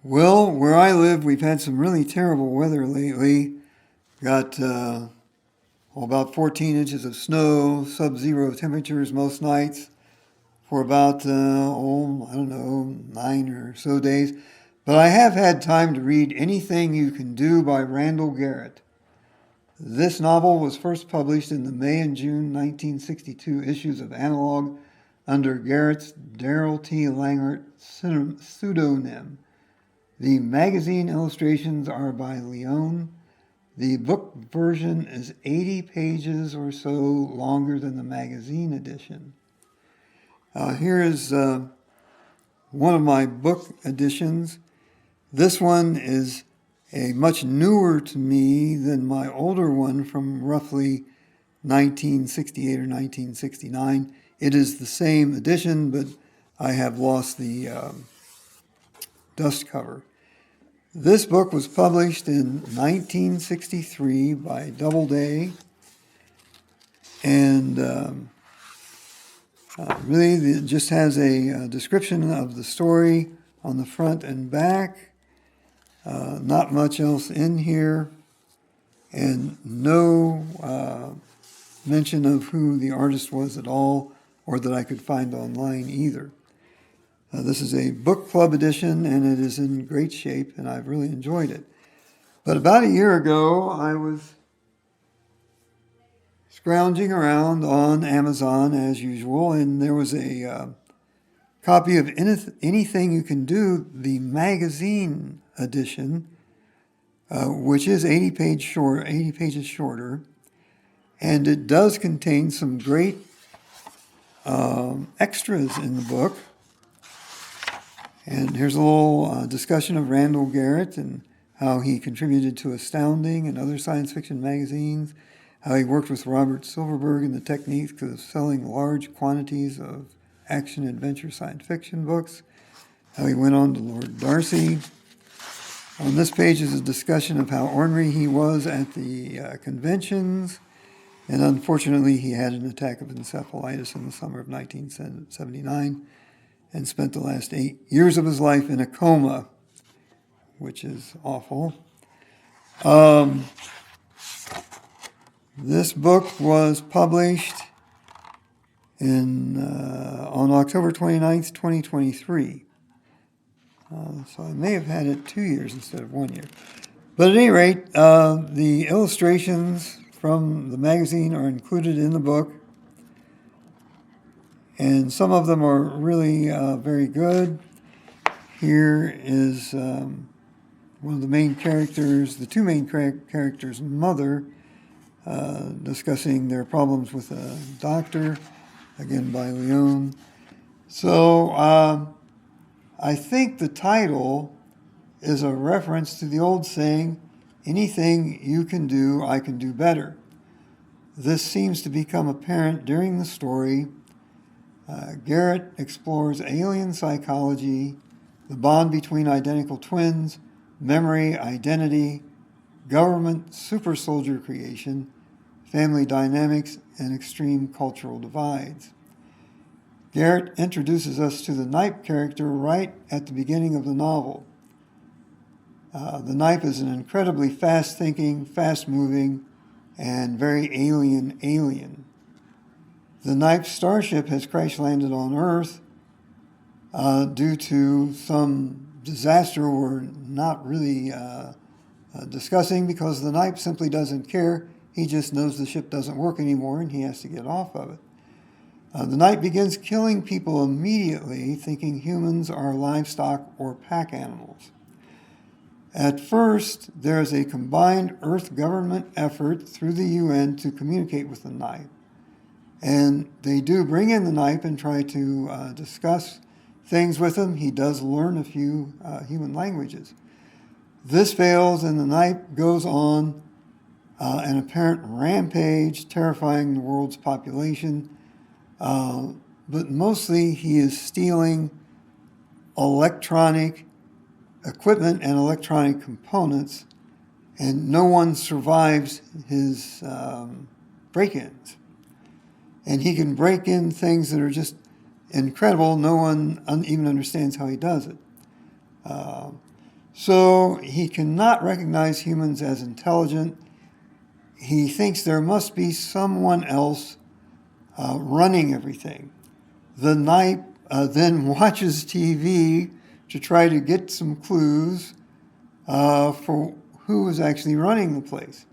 Well, where I live, we've had some really terrible weather lately. Got about 14 inches of snow, sub-zero temperatures most nights for about, I don't know, 9 or so days. But I have had time to read Anything You Can Do by Randall Garrett. This novel was first published in the May and June 1962 issues of Analog under Garrett's Darrell T. Langert pseudonym. The magazine illustrations are by Leone. The book version is 80 pages or so longer than the magazine edition. Here is one of my book editions. This one is a much newer to me than my older one from roughly 1968 or 1969. It is the same edition, but I have lost the dust cover. This book was published in 1963 by Doubleday, and really it just has a description of the story on the front and back. Not much else in here, and no mention of who the artist was at all, or that I could find online either. This is a book club edition, and it is in great shape, and I've really enjoyed it. But about a year ago, I was scrounging around on Amazon as usual, and there was a copy of Anything You Can Do, the magazine edition, which is 80 pages shorter, and it does contain some great extras in the book. And here's a little discussion of Randall Garrett and how he contributed to Astounding and other science fiction magazines, how he worked with Robert Silverberg in the techniques of selling large quantities of action-adventure science fiction books, how he went on to Lord Darcy. On this page is a discussion of how ornery he was at the conventions, and unfortunately he had an attack of encephalitis in the summer of 1979 and spent the last 8 years of his life in a coma, which is awful. This book was published on October 29th, 2023. So I may have had it 2 years instead of 1 year. But at any rate, the illustrations from the magazine are included in the book, and some of them are really very good. Here is one of the main characters, the two main characters' mother, discussing their problems with a doctor, again by Leone. So I think the title is a reference to the old saying, anything you can do, I can do better. This seems to become apparent during the story. Garrett explores alien psychology, the bond between identical twins, memory, identity, government, super soldier creation, family dynamics, and extreme cultural divides. Garrett introduces us to the Nipe character right at the beginning of the novel. The Nipe is an incredibly fast-thinking, fast-moving, and very alien. The Nipe Starship has crash-landed on Earth due to some disaster we're not really discussing, because the Nipe simply doesn't care. He just knows the ship doesn't work anymore and he has to get off of it. The Nipe begins killing people immediately, thinking humans are livestock or pack animals. At first, there is a combined Earth government effort through the UN to communicate with the Nipe. And they do bring in the Nipe and try to discuss things with him. He does learn a few human languages. This fails, and the Nipe goes on an apparent rampage, terrifying the world's population. But mostly he is stealing electronic equipment and electronic components, and no one survives his break-ins. And he can break in things that are just incredible. No one even understands how he does it. So he cannot recognize humans as intelligent. He thinks there must be someone else running everything. The Nipe then watches TV to try to get some clues for who is actually running the place.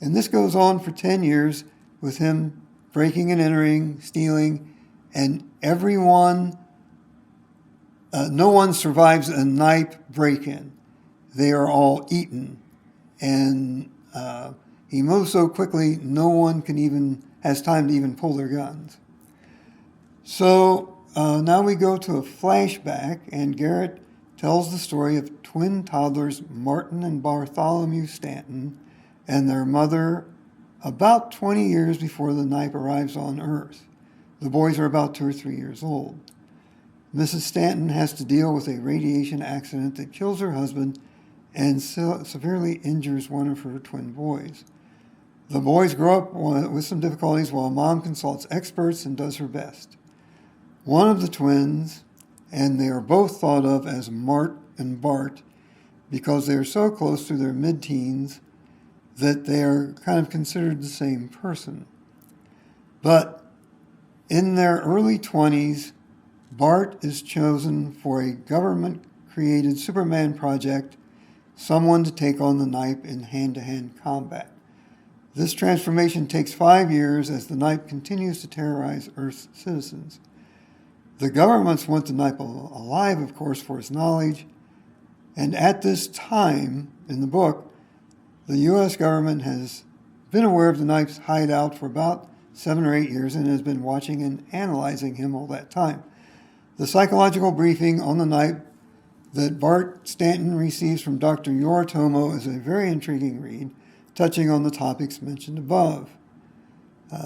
And this goes on for 10 years with him breaking and entering, stealing, and everyone, no one survives a Nipe break-in. They are all eaten. And he moves so quickly, no one has time to even pull their guns. So now we go to a flashback, and Garrett tells the story of twin toddlers Martin and Bartholomew Stanton and their mother about 20 years before the Nipe arrives on Earth. The boys are about 2 or 3 years old. Mrs. Stanton has to deal with a radiation accident that kills her husband and severely injures one of her twin boys. The boys grow up with some difficulties while Mom consults experts and does her best. One of the twins, and they are both thought of as Mart and Bart because they are so close to their mid-teens that they are kind of considered the same person. But in their early 20s, Bart is chosen for a government-created Superman project, someone to take on the Nipe in hand-to-hand combat. This transformation takes 5 years as the Nipe continues to terrorize Earth's citizens. The governments want the Nipe alive, of course, for its knowledge, and at this time in the book, the U.S. government has been aware of the Nipe's hideout for about 7 or 8 years and has been watching and analyzing him all that time. The psychological briefing on the Nipe that Bart Stanton receives from Dr. Yoritomo is a very intriguing read, touching on the topics mentioned above.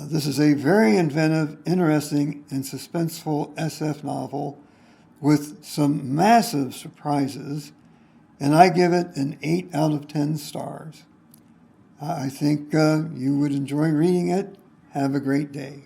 This is a very inventive, interesting, and suspenseful SF novel with some massive surprises, and I give it an 8 out of 10 stars. I think you would enjoy reading it. Have a great day.